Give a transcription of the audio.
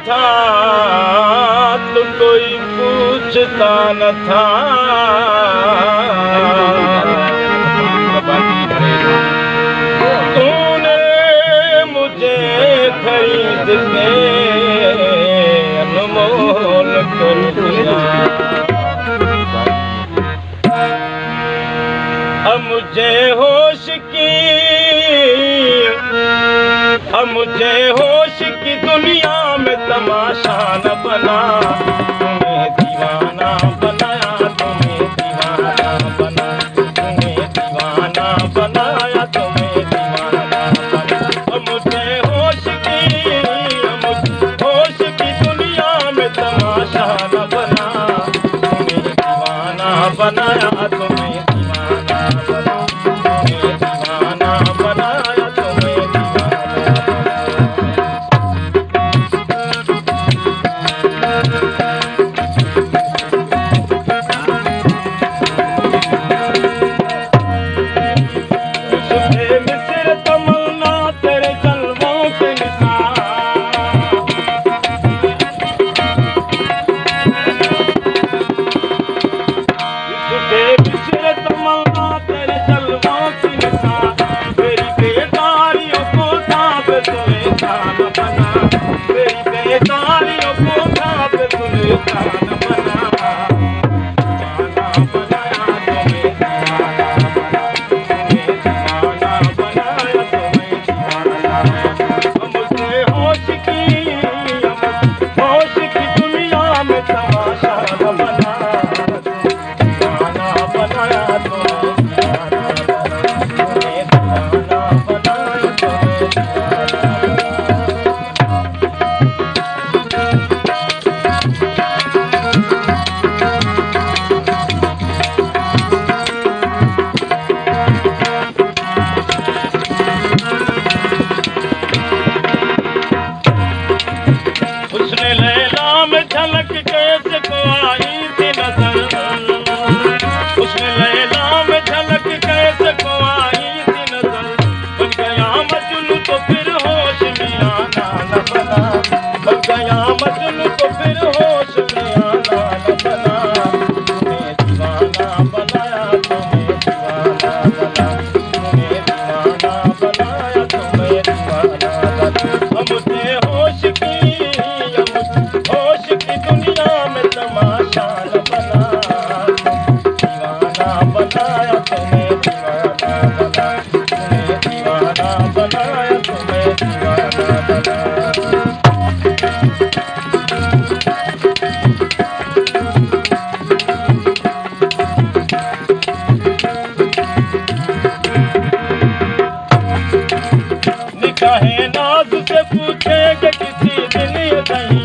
था तो कोई पूछता न था। तूने मुझे खरीद के अनमोल कर दिया। अब मुझे होश की दुनिया में तमाशा न बना। तुम्हें दीवाना बनाया, तुम्हें दीवाना बना, तुम्हें दीवाना बनाया, तुम्हें दीवाना बना। अब मुझे होश की दुनिया में तमाशा न बना। तुम्हें दीवाना बनाया, तुम्हें दीवाना बना, तुम्हें दीवाना बनाया, तुम्हें झलक कैसे को आई थी नजर। उसने लैला में झलक कैसे को आई थी नजर। बन गया मजनू तो फिर होश में आना न बना। बन गया मजनू तो फिर होश में आना न बना। तुम्हें दीवाना बनाया, तुम्हें दीवाना बना, तुम्हें दीवाना बनाया, तुम्हें दीवाना बना। मुझे होश की दुनिया में तमाशा न बना। दीवाना बनाया, तुम्हें दीवाना बना, तुम्हें दीवाना बनाया, तुम्हें दीवाना बना। निकाहे नाज से पूछेंगे किसी दिन ये नहीं।